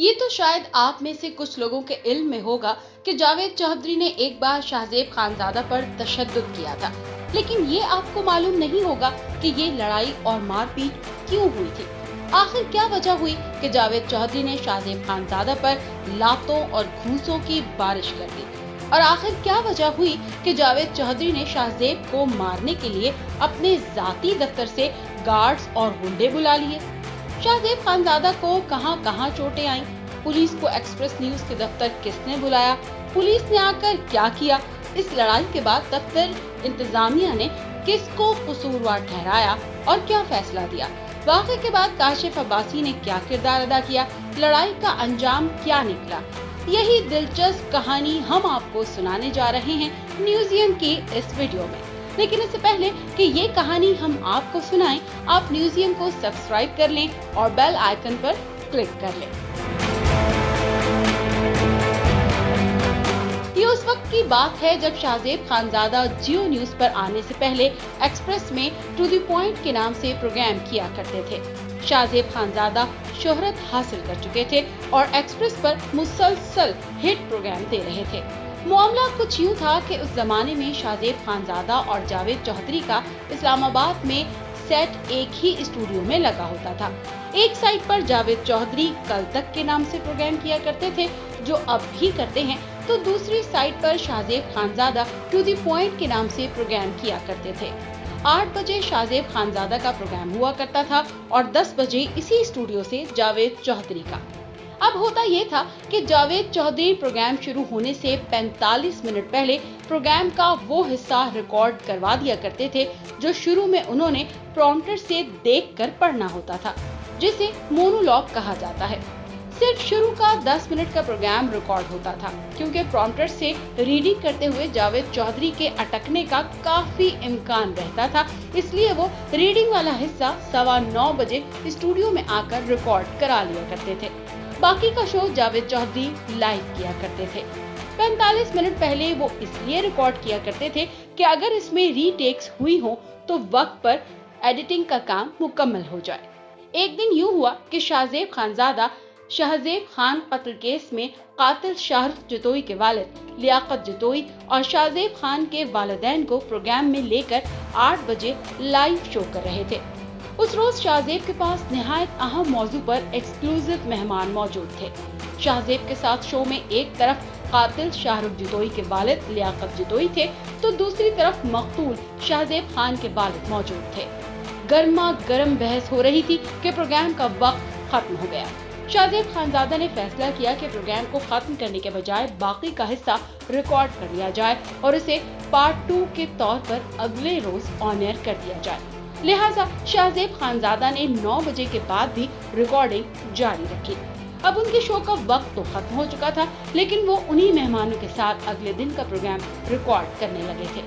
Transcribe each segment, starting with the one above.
ये तो शायद आप में से कुछ लोगों के इल्म में होगा कि जावेद चौधरी ने एक बार शाहजेब खानजादा पर तशद्दुद किया था, लेकिन ये आपको मालूम नहीं होगा कि ये लड़ाई और मारपीट क्यों हुई थी। आखिर क्या वजह हुई कि जावेद चौधरी ने शाहजेब खानजादा पर लातों और घूंसों की बारिश कर दी, और आखिर क्या वजह हुई कि जावेद चौधरी ने शाहजेब को मारने के लिए अपने जाती दफ्तर से गार्ड्स और गुंडे बुला लिए। शाहजेब खानजादा को कहां चोटें आईं, पुलिस को एक्सप्रेस न्यूज के दफ्तर किसने बुलाया, पुलिस ने आकर क्या किया, इस लड़ाई के बाद दफ्तर इंतजामिया ने किसको कसूरवार ठहराया और क्या फैसला दिया, वाक़े के बाद काशिफ अब्बासी ने क्या किरदार अदा किया, लड़ाई का अंजाम क्या निकला, यही दिलचस्प कहानी हम आपको सुनाने जा रहे हैं न्यूज़ियन की इस वीडियो में। लेकिन इससे पहले कि ये कहानी हम आपको सुनाएं, आप न्यूज़ियन को सब्सक्राइब कर लें और बेल आइकन पर क्लिक कर लें। ये उस वक्त की बात है जब शाहजेब खानजादा जियो न्यूज पर आने से पहले एक्सप्रेस में टू द पॉइंट के नाम से प्रोग्राम किया करते थे। शाहजेब खानजादा शोहरत हासिल कर चुके थे और एक्सप्रेस पर मुसलसल हिट प्रोग्राम दे रहे थे। मामला कुछ यूँ था कि उस जमाने में शाहजेब खानजादा और जावेद चौधरी का इस्लामाबाद में सेट एक ही स्टूडियो में लगा होता था। एक साइड पर जावेद चौधरी कल तक के नाम से प्रोग्राम किया करते थे, जो अब भी करते हैं, तो दूसरी साइड पर Shahzeb Khanzada to the point के नाम से प्रोग्राम किया करते थे। 8 बजे शाहजेब खानजादा का प्रोग्राम हुआ करता था और 10 बजे इसी स्टूडियो से जावेद चौधरी का। अब होता ये था कि जावेद चौधरी प्रोग्राम शुरू होने से 45 मिनट पहले प्रोग्राम का वो हिस्सा रिकॉर्ड करवा दिया करते थे जो शुरू में उन्होंने प्रॉम्प्टर से देखकर पढ़ना होता था, जिसे मोनोलॉग कहा जाता है। सिर्फ शुरू का 10 मिनट का प्रोग्राम रिकॉर्ड होता था, क्योंकि प्रॉम्प्टर से रीडिंग करते हुए जावेद चौधरी के अटकने का काफी इम्कान रहता था, इसलिए वो रीडिंग वाला हिस्सा 9:15 बजे स्टूडियो में आकर रिकॉर्ड करा लिया करते थे। बाकी का शो जावेद चौधरी लाइव किया करते थे। 45 मिनट पहले वो इसलिए रिकॉर्ड किया करते थे कि अगर इसमें रीटेक्स हुई हो तो वक्त पर एडिटिंग का काम मुकम्मल हो जाए। एक दिन यूं हुआ कि शाहजेब खानजादा शाहजेब खान कत्ल केस में कातिल शाहरुख जतोई के वालिद लियाकत जतोई और शाहजेब खान के वालिदैन को प्रोग्राम में लेकर 8 बजे लाइव शो कर रहे थे। उस रोज शाहजेब के पास निहायत अहम मौजू पर एक्सक्लूसिव मेहमान मौजूद थे। शाहजेब के साथ शो में एक तरफ कातिल शाहरुख जतोई के वालिद लियाकत जतोई थे, तो दूसरी तरफ मकतूल शाहजेब खान के वालिद मौजूद थे। गर्मा गर्म बहस हो रही थी कि प्रोग्राम का वक्त खत्म हो गया। शाहजेब खानजादा ने फैसला किया कि प्रोग्राम को खत्म करने के बजाय बाकी का हिस्सा रिकॉर्ड कर लिया जाए और इसे पार्ट 2 के तौर पर अगले रोज ऑन एयर कर दिया जाए। लिहाजा शाहजेब खानजादा ने 9 बजे के बाद भी रिकॉर्डिंग जारी रखी। अब उनके शो का वक्त तो खत्म हो चुका था, लेकिन वो उन्हीं मेहमानों के साथ अगले दिन का प्रोग्राम रिकॉर्ड करने लगे थे।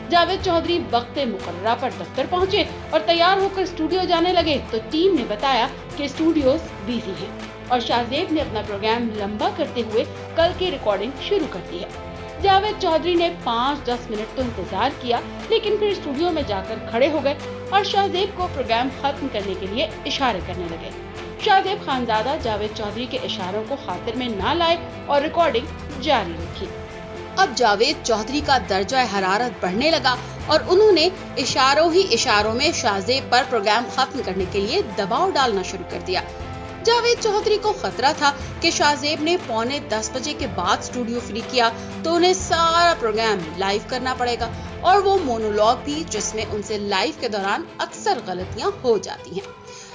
जावेद चौधरी वक्त मुकर्ररा पर दफ्तर पहुंचे और तैयार होकर स्टूडियो जाने लगे तो टीम ने बताया कि स्टूडियोज बिजी हैं और शाहजेब ने अपना प्रोग्राम लंबा करते हुए कल की रिकॉर्डिंग शुरू कर दी है। जावेद चौधरी ने 5-10 मिनट तो इंतजार किया, लेकिन फिर स्टूडियो में जाकर खड़े हो गए और शाहजेब को प्रोग्राम खत्म करने के लिए इशारे करने लगे। शाहजेब खानजादा जावेद चौधरी के इशारों को खातिर में ना लाए और रिकॉर्डिंग जारी रखी। अब जावेद चौधरी का दर्जा हरारत बढ़ने लगा और उन्होंने इशारों में शाहजेब पर प्रोग्राम खत्म करने के लिए दबाव डालना शुरू कर दिया। जावेद चौधरी को खतरा था कि शाहजेब ने 9:45 बजे के बाद स्टूडियो फ्री किया तो उन्हें सारा प्रोग्राम लाइव करना पड़ेगा, और वो मोनोलॉग भी जिसमें उनसे लाइव के दौरान अक्सर गलतियां हो जाती हैं।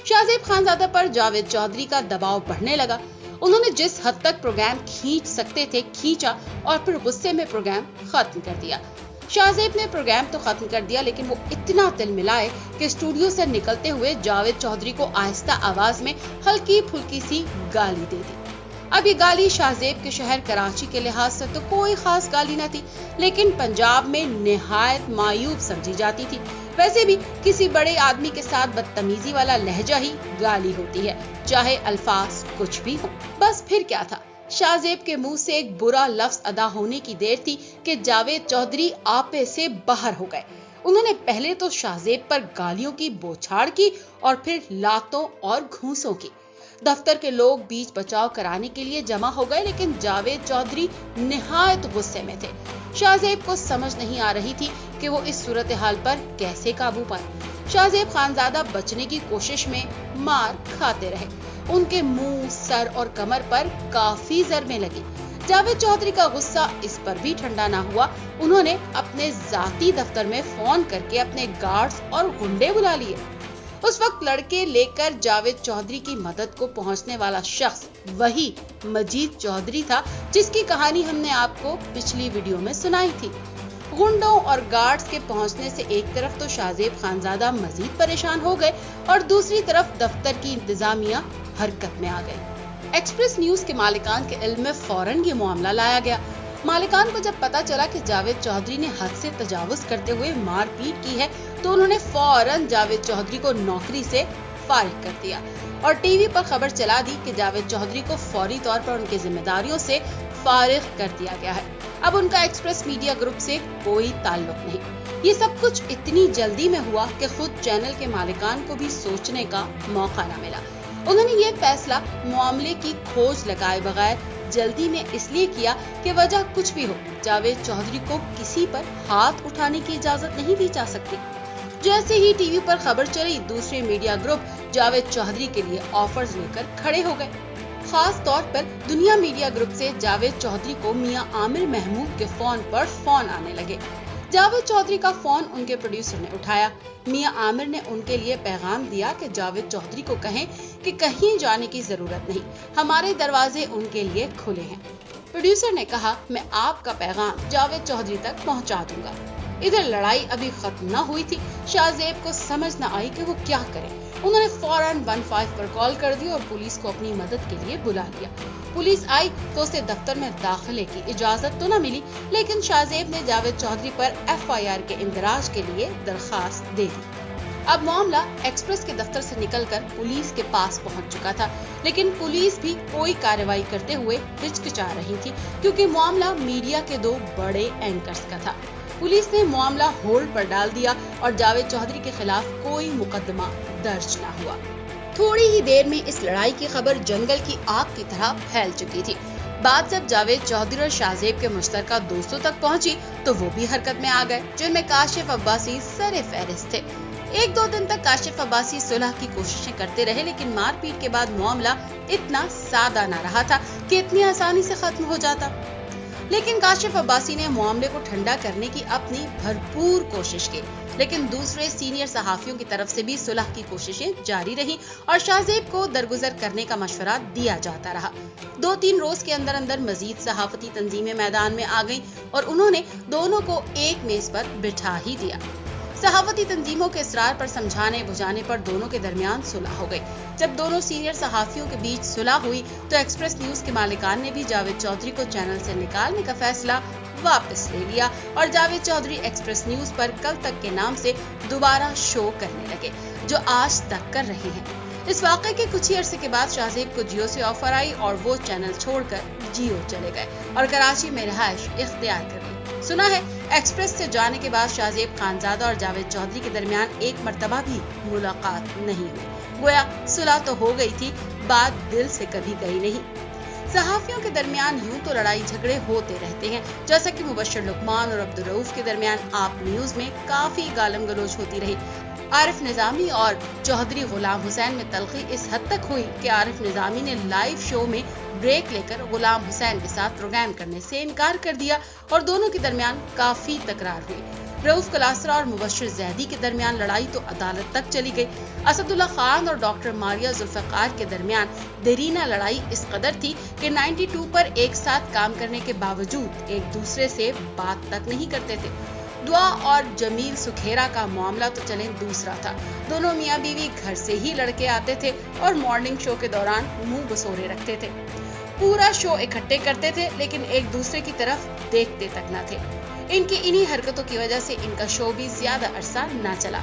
शाहजेब खानजादा पर जावेद चौधरी का दबाव बढ़ने लगा। उन्होंने जिस हद तक प्रोग्राम खींच सकते थे खींचा और फिर गुस्से में प्रोग्राम खत्म कर दिया। शाहजेब ने प्रोग्राम तो खत्म कर दिया, लेकिन वो इतना तिलमिलाए कि स्टूडियो से निकलते हुए जावेद चौधरी को आहिस्ता आवाज में हल्की फुल्की सी गाली दे दी। अब ये गाली शाहजेब के शहर कराची के लिहाज से तो कोई खास गाली न थी, लेकिन पंजाब में निहायत मायूब समझी जाती थी। वैसे भी किसी बड़े आदमी के साथ बदतमीजी वाला लहजा ही गाली होती है, चाहे अल्फाज कुछ भी हो। बस फिर क्या था, शाहजेब के मुंह से एक बुरा लफ्ज अदा होने की देर थी कि जावेद चौधरी आपे से बाहर हो गए। उन्होंने पहले तो शाहजेब पर गालियों की बौछार की और फिर लातों और घूंसों की। दफ्तर के लोग बीच बचाव कराने के लिए जमा हो गए, लेकिन जावेद चौधरी निहायत गुस्से में थे। शाहजेब को समझ नहीं आ रही थी कि वो इस सूरत हाल पर कैसे काबू पाए। शाहजेब खानजादा बचने की कोशिश में मार खाते रहे। उनके मुंह, सर और कमर पर काफी जरबें लगी। जावेद चौधरी का गुस्सा इस पर भी ठंडा ना हुआ। उन्होंने अपने जाती दफ्तर में फोन करके अपने गार्ड्स और गुंडे बुला लिए। उस वक्त लड़के लेकर जावेद चौधरी की मदद को पहुंचने वाला शख्स वही मजीद चौधरी था, जिसकी कहानी हमने आपको पिछली वीडियो में सुनाई थी। गुंडों और गार्ड्स के पहुंचने से एक तरफ तो शाहजेब खानजादा मजीद परेशान हो गए और दूसरी तरफ दफ्तर की इंतजामिया हरकत में आ गई। एक्सप्रेस न्यूज के मालिकान के इल्म में फौरन ये मामला लाया गया। मालिकान को जब पता चला कि जावेद चौधरी ने हद से तजावुज करते हुए मारपीट की है, तो उन्होंने फौरन जावेद चौधरी को नौकरी से फारिग कर दिया और टीवी पर खबर चला दी कि जावेद चौधरी को फौरी तौर पर उनकी जिम्मेदारियों से फारिग कर दिया गया है। अब उनका एक्सप्रेस मीडिया ग्रुप से कोई ताल्लुक नहीं। ये सब कुछ इतनी जल्दी में हुआ कि खुद चैनल के मालिकान को भी सोचने का मौका न मिला। उन्होंने ये फैसला मामले की खोज लगाए बगैर जल्दी में इसलिए किया कि वजह कुछ भी हो, जावेद चौधरी को किसी पर हाथ उठाने की इजाजत नहीं दी जा सकती। जैसे ही टीवी पर खबर चली, दूसरे मीडिया ग्रुप जावेद चौधरी के लिए ऑफर्स लेकर खड़े हो गए। खास तौर पर दुनिया मीडिया ग्रुप से जावेद चौधरी को मियां आमिर महमूद के फोन पर फोन आने लगे। जावेद चौधरी का फोन उनके प्रोड्यूसर ने उठाया। मियां आमिर ने उनके लिए पैगाम दिया कि जावेद चौधरी को कहें कि कहीं जाने की जरूरत नहीं, हमारे दरवाजे उनके लिए खुले हैं। प्रोड्यूसर ने कहा, मैं आपका पैगाम जावेद चौधरी तक पहुंचा दूंगा। इधर लड़ाई अभी खत्म न हुई थी। शाहजेब को समझ न आई कि वो क्या करे। उन्होंने फौरन 15 पर कॉल कर दी और पुलिस को अपनी मदद के लिए बुला लिया। पुलिस आई तो उसे दफ्तर में दाखिले की इजाजत तो न मिली, लेकिन शाहजेब ने जावेद चौधरी पर FIR के इंदराज के लिए दरखास्त दे दी। अब मामला एक्सप्रेस के दफ्तर से निकलकर पुलिस के पास पहुंच चुका था, लेकिन पुलिस भी कोई कार्रवाई करते हुए हिचकिचा रही थी, क्योंकि मामला मीडिया के 2 बड़े एंकर्स का था। पुलिस ने मामला होल्ड पर डाल दिया और जावेद चौधरी के खिलाफ कोई मुकदमा दर्ज न हुआ। थोड़ी ही देर में इस लड़ाई की खबर जंगल की आग की तरह फैल चुकी थी। बात जब जावेद चौधरी और शाहजेब के मुश्तरका दोस्तों तक पहुंची, तो वो भी हरकत में आ गए, जिनमें काशिफ अब्बासी सरे फहरिस्त थे। 1-2 दिन तक काशिफ अब्बासी सुलह की कोशिशें करते रहे, लेकिन मारपीट के बाद मामला इतना सादा न रहा था कि इतनी आसानी से खत्म हो जाता। लेकिन काशिफ अब्बासी ने मामले को ठंडा करने की अपनी भरपूर कोशिश की, लेकिन दूसरे सीनियर सहाफियों की तरफ से भी सुलह की कोशिशें जारी रही और शाहजेब को दरगुजर करने का मशवरा दिया जाता रहा। 2-3 रोज के अंदर अंदर मजीद सहाफती तंजीमें मैदान में आ गईं और उन्होंने दोनों को एक मेज पर बिठा ही दिया। सहाफती तंजीमों के इसरार पर समझाने बुझाने पर दोनों के दरमियान सुलह हो गई। जब दोनों सीनियर सहाफियों के बीच सुलह हुई, तो एक्सप्रेस न्यूज के मालिकान ने भी जावेद चौधरी को चैनल से निकालने का फैसला वापस ले लिया और जावेद चौधरी एक्सप्रेस न्यूज पर कल तक के नाम से दोबारा शो करने लगे, जो आज तक कर रहे हैं। इस वाक़े के कुछ ही अरसे के बाद शाहजेब को जियो से ऑफर आई और वो चैनल छोड़कर जियो चले गए और कराची में रिहाइश इख्तियार कर ली। सुना है एक्सप्रेस से जाने के बाद शाहजेब खानजादा और जावेद चौधरी के दरमियान एक मर्तबा भी मुलाकात नहीं हुई। गोया सुलह तो हो गई थी, बात दिल से कभी गई नहीं। सहाफियों के दरमियान यूं तो लड़ाई झगड़े होते रहते हैं, जैसा कि मुबश्शिर लुकमान और अब्दुल रऊफ के दरमियान आप न्यूज में काफी गालम गलोच होती रही। आरिफ निजामी और चौधरी गुलाम हुसैन में तलखी इस हद तक हुई कि आरिफ निजामी ने लाइव शो में ब्रेक लेकर गुलाम हुसैन के साथ प्रोग्राम करने से इनकार कर दिया और दोनों के दरमियान काफी तकरार हुई। रऊफ कलासरा और मुबश्शिर जैदी के दरमियान लड़ाई तो अदालत तक चली गई। असदुल्ला खान और डॉक्टर मारिया जुल्फकार के दरमियान देरीना लड़ाई इस कदर थी कि 92 पर एक साथ काम करने के बावजूद एक दूसरे से बात तक नहीं करते थे। दुआ और जमील सुखेरा का मामला तो चले दूसरा था। दोनों मियां बीवी घर से ही लड़के आते थे और मॉर्निंग शो के दौरान मुंह बसोरे रखते थे। पूरा शो इकट्ठे करते थे, लेकिन एक दूसरे की तरफ देखते तक न थे। इनकी इन्हीं हरकतों की वजह से इनका शो भी ज्यादा अरसा न चला।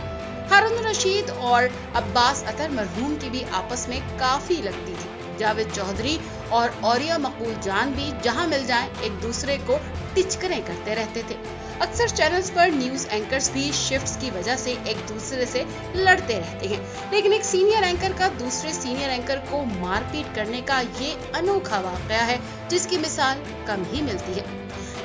हारून रशीद और अब्बास अतर मरहूम की भी आपस में काफी लगती थी। जावेद चौधरी और औरिया मकबूल जान भी जहां मिल जाएं एक दूसरे को टिचकरें करते रहते थे। अक्सर चैनल्स पर न्यूज एंकर्स भी शिफ्ट्स की वजह से एक दूसरे से लड़ते रहते हैं, लेकिन एक सीनियर एंकर का दूसरे सीनियर एंकर को मारपीट करने का ये अनोखा वाकया है जिसकी मिसाल कम ही मिलती है।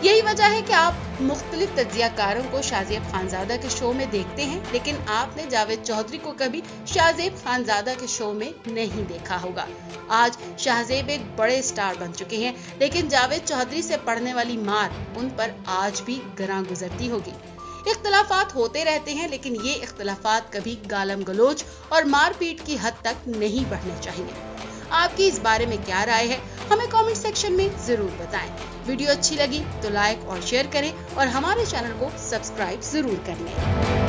यही वजह है कि आप मुख्तलिफ तज्जियाकारों को शाहज़ेब खानज़ादा के शो में देखते हैं, लेकिन आपने जावेद चौधरी को कभी शाहज़ेब खानज़ादा के शो में नहीं देखा होगा। आज शाहज़ेब एक बड़े स्टार बन चुके हैं, लेकिन जावेद चौधरी से पड़ने वाली मार उन पर आज भी गरां गुजरती होगी। इख्तलाफात होते रहते हैं, लेकिन ये इख्तलाफात कभी गालम गलोच और मारपीट की हद तक नहीं बढ़ने चाहिए। आपकी इस बारे में क्या राय है, हमें कमेंट सेक्शन में जरूर बताएं। वीडियो अच्छी लगी तो लाइक और शेयर करें और हमारे चैनल को सब्सक्राइब जरूर कर लें।